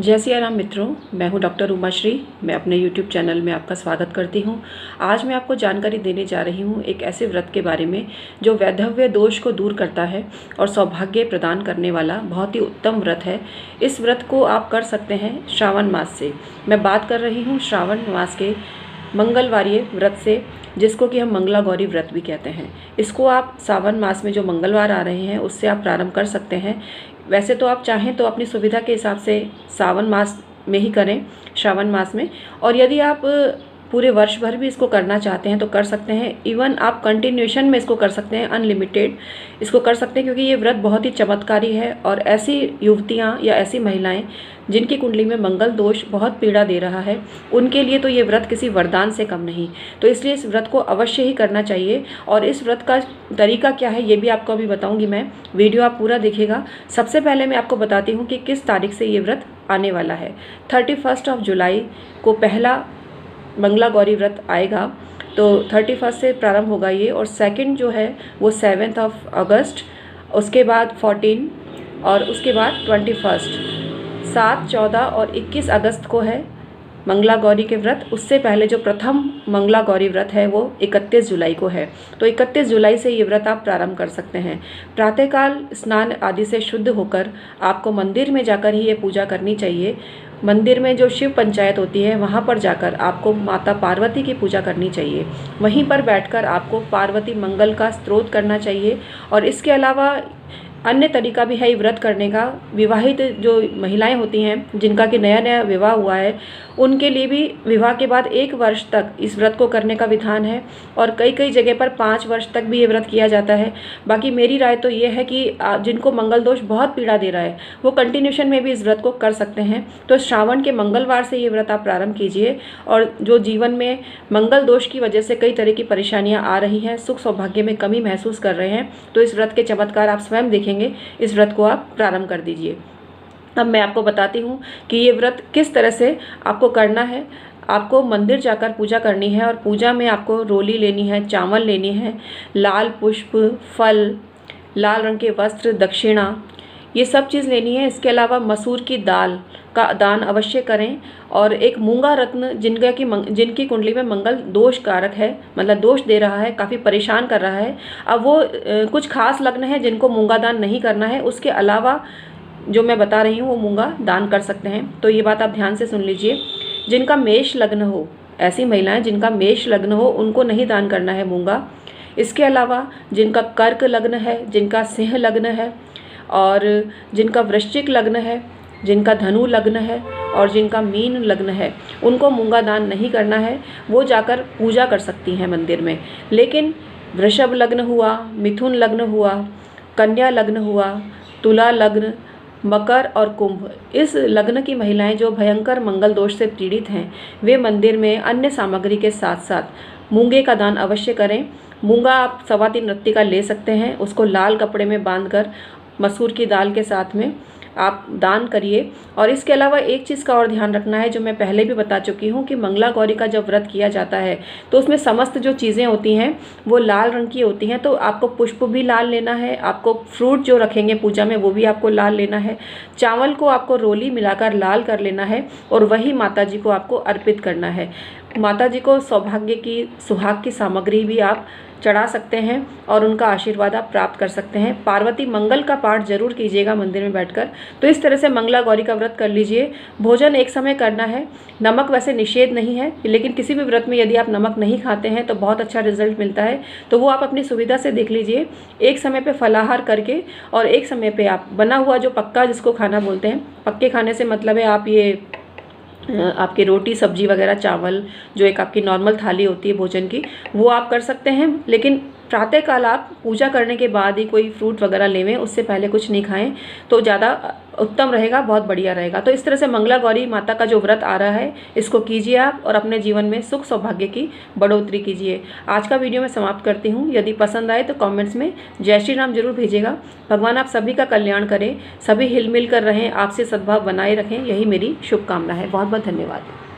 जय सिया राम मित्रों, मैं हूं डॉक्टर उमाश्री। मैं अपने YouTube चैनल में आपका स्वागत करती हूं। आज मैं आपको जानकारी देने जा रही हूं एक ऐसे व्रत के बारे में जो वैधव्य दोष को दूर करता है और सौभाग्य प्रदान करने वाला बहुत ही उत्तम व्रत है। इस व्रत को आप कर सकते हैं श्रावण मास से। मैं बात कर रही हूँ श्रावण मास के मंगलवारी व्रत से, जिसको कि हम मंगला गौरी व्रत भी कहते हैं। इसको आप सावन मास में जो मंगलवार आ रहे हैं उससे आप प्रारंभ कर सकते हैं। वैसे तो आप चाहें तो अपनी सुविधा के हिसाब से सावन मास में ही करें, श्रावण मास में। और यदि आप पूरे वर्ष भर भी इसको करना चाहते हैं तो कर सकते हैं। इवन आप कंटिन्यूएशन में इसको कर सकते हैं, अनलिमिटेड इसको कर सकते हैं, क्योंकि ये व्रत बहुत ही चमत्कारी है। और ऐसी युवतियाँ या ऐसी महिलाएं जिनकी कुंडली में मंगल दोष बहुत पीड़ा दे रहा है, उनके लिए तो ये व्रत किसी वरदान से कम नहीं। तो इसलिए इस व्रत को अवश्य ही करना चाहिए। और इस व्रत का तरीका क्या है ये भी आपको अभी बताऊंगी मैं। वीडियो आप पूरा देखिएगा। सबसे पहले मैं आपको बताती हूँ कि किस तारीख से ये व्रत आने वाला है। 31 जुलाई को पहला मंगला गौरी व्रत आएगा, तो 31 से प्रारंभ होगा ये। और सेकंड जो है वो 7 अगस्त, उसके बाद 14 और उसके बाद 21, 7, 14 और 21 अगस्त को है मंगला गौरी के व्रत। उससे पहले जो प्रथम मंगला गौरी व्रत है वो 31 जुलाई को है। तो 31 जुलाई से ये व्रत आप प्रारंभ कर सकते हैं। प्रातःकाल स्नान आदि से शुद्ध होकर आपको मंदिर में जाकर ही ये पूजा करनी चाहिए। मंदिर में जो शिव पंचायत होती है वहाँ पर जाकर आपको माता पार्वती की पूजा करनी चाहिए। वहीं पर बैठकर आपको पार्वती मंगल का स्तोत्र करना चाहिए। और इसके अलावा अन्य तरीका भी है ये व्रत करने का। विवाहित जो महिलाएं होती हैं जिनका कि नया नया विवाह हुआ है, उनके लिए भी विवाह के बाद 1 वर्ष तक इस व्रत को करने का विधान है। और कई कई जगह पर 5 वर्ष तक भी ये व्रत किया जाता है। बाकी मेरी राय तो ये है कि जिनको मंगल दोष बहुत पीड़ा दे रहा है वो कंटिन्यूशन में भी इस व्रत को कर सकते हैं। तो श्रावण के मंगलवार से ये व्रत आप प्रारंभ कीजिए। और जो जीवन में मंगल दोष की वजह से कई तरह की परेशानियाँ आ रही हैं, सुख सौभाग्य में कमी महसूस कर रहे हैं, तो इस व्रत के चमत्कार आप स्वयं देखेंगे। इस व्रत को आप प्रारंभ कर दीजिए। अब मैं आपको बताती हूँ कि ये व्रत किस तरह से आपको करना है। आपको मंदिर जाकर पूजा करनी है और पूजा में आपको रोली लेनी है, चावल लेनी है, लाल पुष्प, फल, लाल रंग के वस्त्र, दक्षिणा, ये सब चीज़ लेनी है। इसके अलावा मसूर की दाल का दान अवश्य करें। और एक मूंगा रत्न जिनकी कुंडली में मंगल दोष कारक है, मतलब दोष दे रहा है, काफ़ी परेशान कर रहा है। अब वो कुछ खास लग्न है जिनको मूंगा दान नहीं करना है, उसके अलावा जो मैं बता रही हूँ वो मूंगा दान कर सकते हैं। तो ये बात आप ध्यान से सुन लीजिए। जिनका मेष लग्न हो, ऐसी महिलाएं जिनका मेष लग्न हो, उनको नहीं दान करना है मूंगा। इसके अलावा जिनका कर्क लग्न है, जिनका सिंह लग्न है, और जिनका वृश्चिक लग्न है, जिनका धनु लग्न है और जिनका मीन लग्न है, उनको मूंगा दान नहीं करना है। वो जाकर पूजा कर सकती हैं मंदिर में। लेकिन वृषभ लग्न हुआ, मिथुन लग्न हुआ, कन्या लग्न हुआ, तुला लग्न, मकर और कुंभ, इस लग्न की महिलाएं जो भयंकर मंगल दोष से पीड़ित हैं, वे मंदिर में अन्य सामग्री के साथ साथ मूंगे का दान अवश्य करें। मूंगा आप 3.25 रत्ती का ले सकते हैं। उसको लाल कपड़े में बांधकर मसूर की दाल के साथ में आप दान करिए। और इसके अलावा एक चीज़ का और ध्यान रखना है, जो मैं पहले भी बता चुकी हूँ, कि मंगला गौरी का जब व्रत किया जाता है तो उसमें समस्त जो चीज़ें होती हैं वो लाल रंग की होती हैं। तो आपको पुष्प भी लाल लेना है, आपको फ्रूट जो रखेंगे पूजा में वो भी आपको लाल लेना है, चावल को आपको रोली मिलाकर लाल कर लेना है और वही माता जी को आपको अर्पित करना है। माता जी को सौभाग्य की, सुहाग की सामग्री भी आप चढ़ा सकते हैं और उनका आशीर्वाद आप प्राप्त कर सकते हैं। पार्वती मंगल का पाठ जरूर कीजिएगा मंदिर में बैठकर। तो इस तरह से मंगला गौरी का व्रत कर लीजिए। भोजन एक समय करना है। नमक वैसे निषेध नहीं है, लेकिन किसी भी व्रत में यदि आप नमक नहीं खाते हैं तो बहुत अच्छा रिजल्ट मिलता है। तो वो आप अपनी सुविधा से देख लीजिए। एक समय पे फलाहार करके और एक समय पे आप बना हुआ जो पक्का, जिसको खाना बोलते हैं, पक्के खाने से मतलब है आप ये आपकी रोटी, सब्जी वगैरह, चावल, जो एक आपकी नॉर्मल थाली होती है भोजन की, वो आप कर सकते हैं। लेकिन प्रातःकाल आप पूजा करने के बाद ही कोई फ्रूट वगैरह लेवें, उससे पहले कुछ नहीं खाएं तो ज़्यादा उत्तम रहेगा, बहुत बढ़िया रहेगा। तो इस तरह से मंगला गौरी माता का जो व्रत आ रहा है इसको कीजिए आप और अपने जीवन में सुख सौभाग्य की बढ़ोतरी कीजिए। आज का वीडियो मैं समाप्त करती हूँ। यदि पसंद आए तो कमेंट्स में जय श्री राम जरूर भेजिएगा। भगवान आप सभी का कल्याण करें, सभी हिल मिल कर रहें, आपसे सद्भाव बनाए रखें, यही मेरी शुभकामना है। बहुत बहुत धन्यवाद।